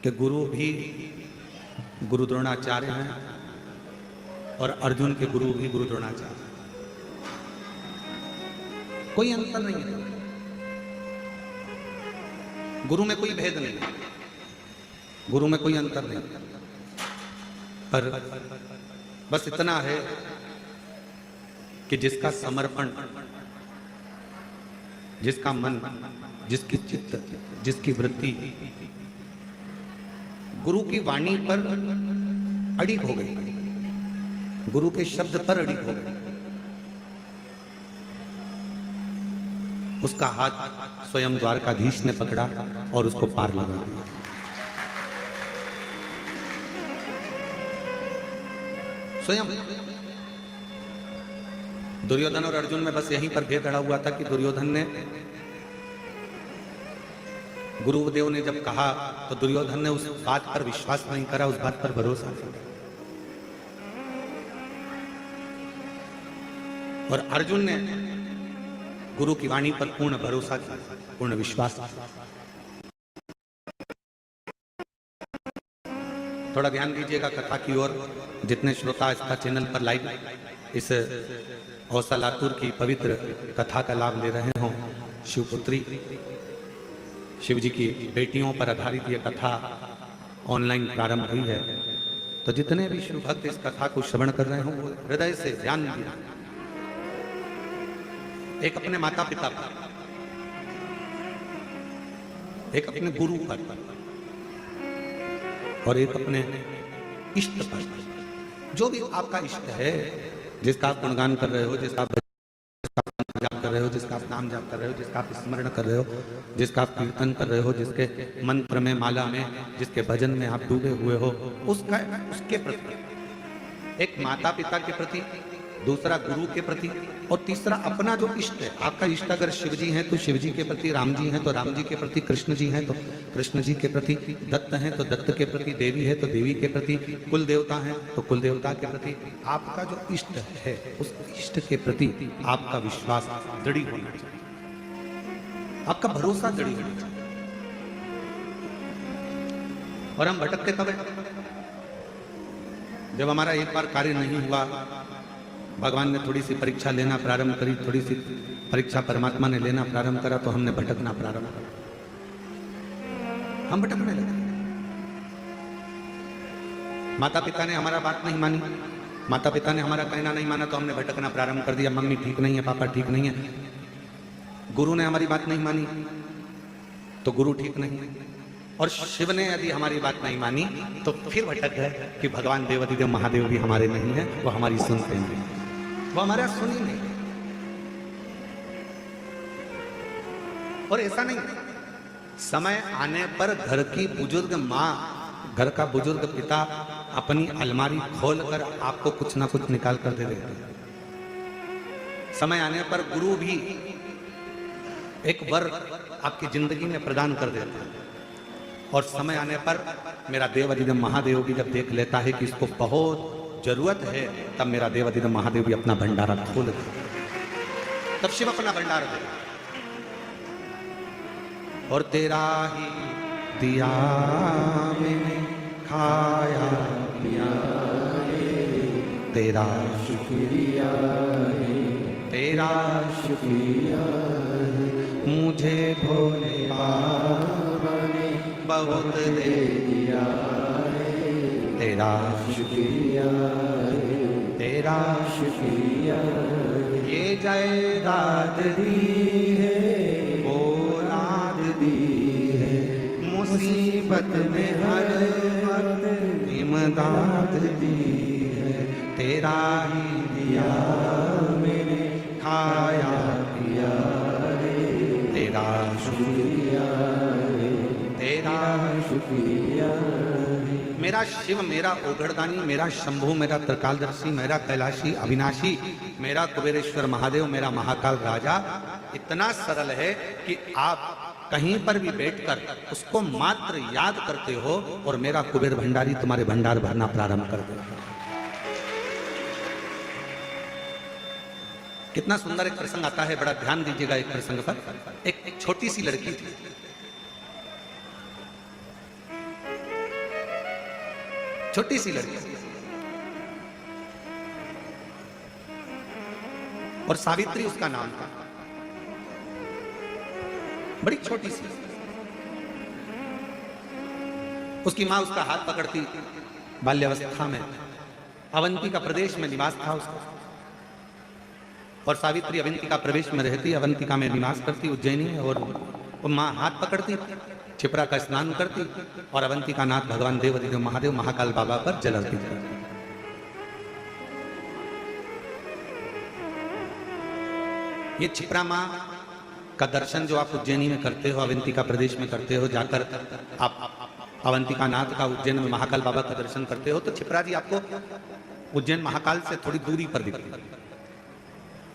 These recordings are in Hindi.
कि गुरु भी गुरु द्रोणाचार्य हैं और अर्जुन के गुरु भी गुरु द्रोणाचार्य। कोई अंतर नहीं है, गुरु में कोई भेद नहीं, गुरु में कोई अंतर नहीं, पर बस इतना है कि जिसका समर्पण, जिसका मन, जिसकी चित्त, जिसकी वृत्ति गुरु की वाणी पर अड़िग हो गई, गुरु के शब्द पर अड़िग हो गई, उसका हाथ स्वयं द्वारकाधीश ने पकड़ा और उसको पार लगा दिया। स्वयं दुर्योधन और अर्जुन में बस यहीं पर भेद अड़ा हुआ था कि दुर्योधन ने, गुरुदेव ने जब कहा तो दुर्योधन ने उस बात पर विश्वास नहीं करा, उस बात पर भरोसा नहीं करा, और अर्जुन ने गुरु की वाणी पर पूर्ण भरोसा किया, पूर्ण विश्वास किया। थोड़ा ध्यान दीजिएगा कथा की ओर, जितने श्रोता इसका चैनल पर लाइव इस औसा लातूर की पवित्र कथा का लाभ ले रहे हों। शिवपुत्री, शिव जी की बेटियों पर आधारित ये कथा ऑनलाइन प्रारंभ हुई है, तो जितने भी शिव भक्त इस कथा को श्रवण कर रहे हों वो हृदय से ध्यान दिया, एक अपने माता पिता पर, एक अपने गुरु पर और एक अपने इष्ट पर। जो भी आपका इष्ट है, जिसका आप गुणगान कर रहे हो, जिसका आप जाप कर रहे हो, जिसका आप नाम जाप कर रहे हो, जिसका आप स्मरण कर रहे हो, जिसका आप कीर्तन कर रहे हो, जिसके मंत्र में, माला में, जिसके भजन में आप डूबे हुए हो, उसके प्रति, एक माता पिता के प्रति, दूसरा गुरु के प्रति, और तीसरा अपना जो इष्ट है। आपका इष्ट अगर शिव जी हैं तो शिव जी के प्रति, राम जी हैं तो राम जी के प्रति, कृष्ण जी हैं तो कृष्ण जी के प्रति, दत्त हैं तो दत्त के प्रति, देवी है तो देवी के प्रति, कुल देवता हैं तो कुल देवता के प्रति, आपका जो इष्ट है उस इष्ट के प्रति आपका विश्वास दृढ़ होना चाहिए, आपका भरोसा दृढ़ होना चाहिए। और हम भटकते कब हैं? जब हमारा एक बार कार्य नहीं हुआ, भगवान ने थोड़ी सी परीक्षा लेना प्रारंभ करी, थोड़ी सी परीक्षा परमात्मा ने लेना प्रारंभ करा, तो हमने भटकना प्रारंभ करा, हम भटकने लगे। माता पिता ने हमारा बात नहीं मानी, माता पिता ने हमारा कहना नहीं माना, तो हमने भटकना प्रारंभ कर दिया। मम्मी ठीक नहीं है, पापा ठीक नहीं है। गुरु ने हमारी बात नहीं मानी तो गुरु ठीक नहीं है, और शिव ने यदि हमारी बात नहीं मानी तो फिर भटक गए कि भगवान देवाधिदेव महादेव भी हमारे नहीं है, वो हमारी सुनते नहीं, वो हमारा सुन ही नहीं। और ऐसा नहीं, समय आने पर घर की बुजुर्ग माँ, घर का बुजुर्ग पिता अपनी अलमारी खोलकर आपको कुछ ना कुछ निकाल कर दे देते हैं। समय आने पर गुरु भी एक वर आपकी जिंदगी में प्रदान कर देते हैं, और समय आने पर मेरा देवाधिदेव महादेव भी जब देख लेता है कि इसको बहुत जरूरत है, तब मेरा देवाधिदेव महादेव भी अपना भंडारा खोल दे, तब शिव अपना भंडारा दे। और तेरा ही दिया मैंने खाया पिया, तेरा शुक्रिया है, तेरा शुक्रिया है, मुझे भोले बाबा ने बहुत दे दिया है, तेरा शुक्रिया है, तेरा शुक्रिया है। ये जायदाद दी है, औलाद दी है, मुसीबत में हर वक्त इमदाद दी है, तेरा ही दिया मैंने खाया पिया है, तेरा शुक्रिया है, तेरा शुक्रिया। मेरा शिव, मेरा ओघड़दानी, मेरा शंभु, मेरा त्रिकालदर्शी, मेरा कैलाशी अविनाशी, मेरा कुबेरेश्वर महादेव, मेरा महाकाल राजा इतना सरल है कि आप कहीं पर भी बैठकर उसको मात्र याद करते हो और मेरा कुबेर भंडारी तुम्हारे भंडार भरना प्रारंभ कर देगा। कितना सुंदर एक प्रसंग आता है, बड़ा ध्यान दीजिएगा एक प्रसंग पर। एक छोटी सी लड़की थी, छोटी सी लड़की, और सावित्री उसका नाम था, बड़ी छोटी सी। उसकी मां उसका हाथ पकड़ती बाल्यावस्था में। अवंती का प्रदेश में निवास था उसका, और सावित्री अवंतिका प्रदेश में रहती, अवंतिका में निवास करती उज्जैनी में, और वो मां हाथ पकड़ती, छिपरा का स्नान करती, और अवंतिका नाथ भगवान देव अधिदेव महादेव महाकाल बाबा पर जल अर्पित करती। ये छिपरा मां का दर्शन जो आप उज्जैनी में करते हो, अवंतिका प्रदेश में करते हो, जाकर आप अवंतिका नाथ का उज्जैन में महाकाल बाबा का दर्शन करते हो, तो छिपरा जी आपको उज्जैन महाकाल से थोड़ी दूरी पर दिखती है।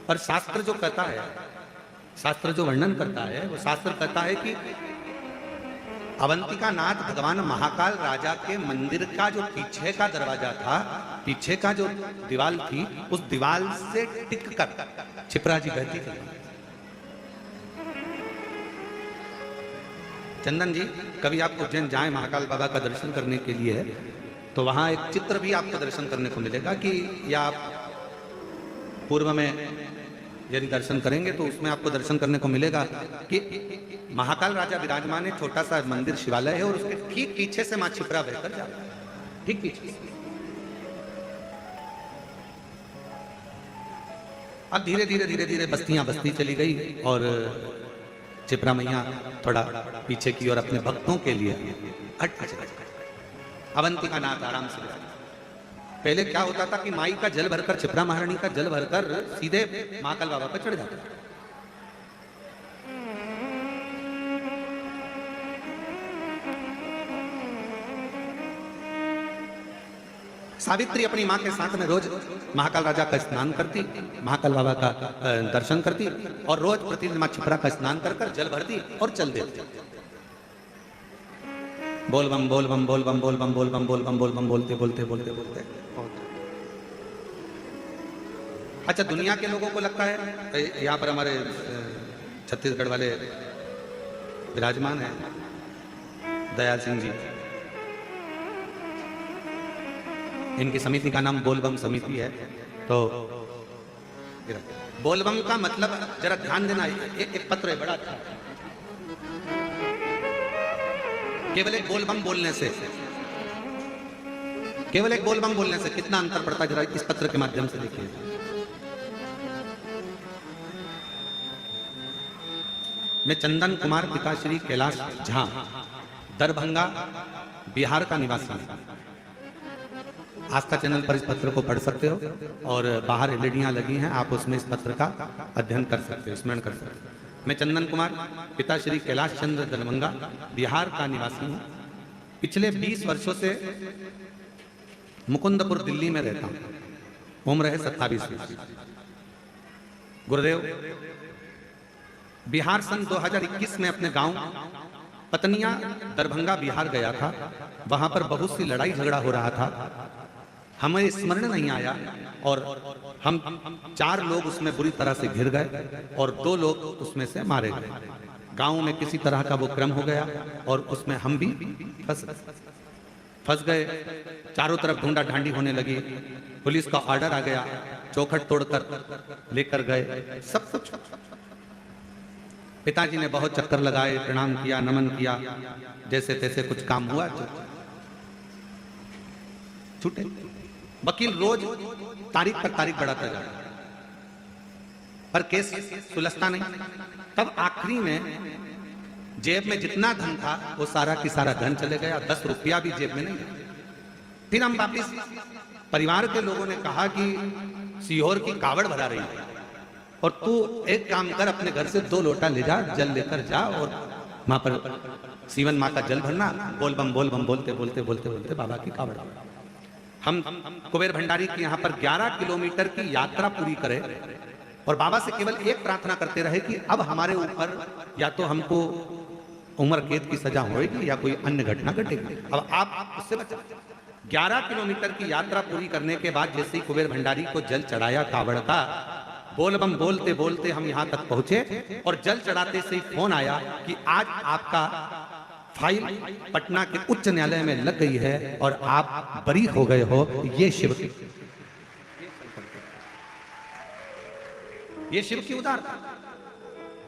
पर शास्त्र जो कहता है, शास्त्र जो वर्णन करता है, वो शास्त्र कहता है कि अवंतिका नाथ भगवान महाकाल राजा के मंदिर का जो पीछे का दरवाजा था, पीछे का जो दीवार थी, उस दीवार से टिक कर छिपरा जी बहती थी। चंदन जी, कभी आप उज्जैन जाएं महाकाल बाबा का दर्शन करने के लिए, तो वहां एक चित्र भी आपको दर्शन करने को मिलेगा कि, या आप पूर्व में यदि दर्शन करेंगे तो उसमें आपको दर्शन करने को मिलेगा कि महाकाल राजा विराजमान है, छोटा सा मंदिर शिवालय है, और उसके ठीक पीछे से मां छिपरा बहकर जा रहा है, ठीक पीछे से। अब धीरे धीरे धीरे धीरे बस्तियां बस्ती चली गई, और छिपरा मैया थोड़ा पीछे की ओर अपने भक्तों के लिए हट चली। अवंतिका नाथ आराम से बैठा। पहले क्या होता था कि माई का जल भरकर, छिपरा महारानी का जल भरकर सीधे महाकाल बाबा पर चढ़ जाता। सावित्री अपनी मां के साथ में रोज महाकाल राजा का स्नान करती, महाकाल बाबा का दर्शन करती, और रोज प्रतिदिन मां छिपरा का स्नान कर जल भरती और चल देती। बोल बम बोल बम बोल बम बोल बम बोल बम बोल बम बोल बम बोलते बोलते बोलते बोलते। अच्छा, दुनिया के लोगों को लगता है, यहाँ पर हमारे छत्तीसगढ़ वाले विराजमान हैं, दयाल सिंह जी, इनकी समिति का नाम बोलबम समिति है। तो बोलबम का मतलब जरा ध्यान देना, एक पत्र है बड़ा अच्छा, केवल एक बोलबम बोलने से, केवल एक बोलबम बोलने से कितना अंतर पड़ता है, जरा इस पत्र के माध्यम से देखिए। मैं चंदन कुमार पिताश्री कैलाश झा, दरभंगा बिहार का निवासी हूं। आस्था चैनल पर इस पत्र को पढ़ सकते हो, और बाहर एलईडियां लगी हैं, आप उसमें इस पत्र का अध्ययन कर सकते हो, स्मरण कर सकते हो। मैं चंदन कुमार पिताश्री कैलाश चंद्र, दरभंगा बिहार का निवासी हूँ। पिछले 20 वर्षों से मुकुंदपुर दिल्ली में रहता हूँ। उम्र है 27 वर्ष। गुरुदेव, बिहार सन 2021 में अपने गांव पतनिया दरभंगा बिहार गया था। वहां पर बहुत सी लड़ाई झगड़ा हो रहा था, हमें स्मरण नहीं आया, और हम 4 लोग उसमें बुरी तरह से घिर गए, और 2 लोग उसमें से मारे गए। गांव में किसी तरह का वो क्रम हो गया, और उसमें हम भी फंस गए। चारों तरफ ढूंढा ढांडी होने लगी, पुलिस का ऑर्डर आ गया, चौखट तोड़कर लेकर गए, सब कुछ। पिताजी ने बहुत चक्कर लगाए, प्रणाम किया, नमन किया, जैसे तैसे कुछ काम हुआ, छूटे। वकील रोज तारीख पर तारीख बढ़ाता जा रहा, पर केस सुलझता नहीं। तब आखिरी में जेब में जितना धन था वो सारा की सारा धन चले गया, 10 रुपया भी जेब में नहीं। फिर हम वापिस, परिवार के लोगों ने कहा कि सीहोर की कावड़ भरा रही है, और तू एक काम कर, अपने घर से 2 लोटा ले जा, जल लेकर जा, और वहां पर सीवन माँ का जल भरना, बोल बम बोलते बोलते बोलते बोलते बाबा की कावड़। हम कुबेर भंडारी की यहाँ पर 11 किलोमीटर की यात्रा पूरी करें, और बाबा से केवल एक प्रार्थना करते रहे कि अब हमारे ऊपर या तो हमको उम्र कैद की सजा होगी या कोई अन्य घटना घटेगी, अब आप उससे बचा। 11 किलोमीटर की यात्रा पूरी करने के बाद जैसे ही कुबेर भंडारी को जल चढ़ाया कावड़ का, बोल बम बोलते बोलते हम यहाँ तक पहुंचे, और जल चढ़ाते से ही फोन आया कि आज आपका फाइल पटना के उच्च न्यायालय में लग गई है और आप बरी हो गए हो, ये शिव की उदारता।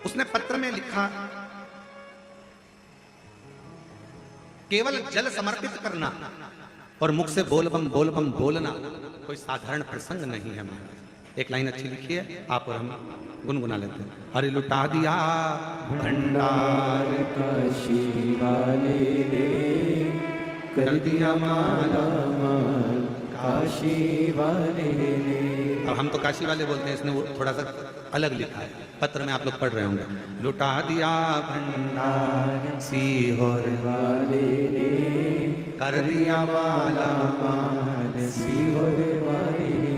उसने पत्र में लिखा, केवल जल समर्पित करना और मुख से बोलबम बोलना कोई साधारण प्रसंग नहीं है। एक लाइन अच्छी लिखी है, आप और हम गुनगुना लेते हैं। हरि लुटा दिया भंडार काशी वाले ने, कर दिया माला माल काशी वाले ने। अब हम तो काशी वाले बोलते हैं, इसने वो थोड़ा सा अलग लिखा है, पत्र में आप लोग पढ़ रहे होंगे। लुटा दिया भंडार सीहोर वाले ने, कर दिया माला माल सीहोर वाले ने।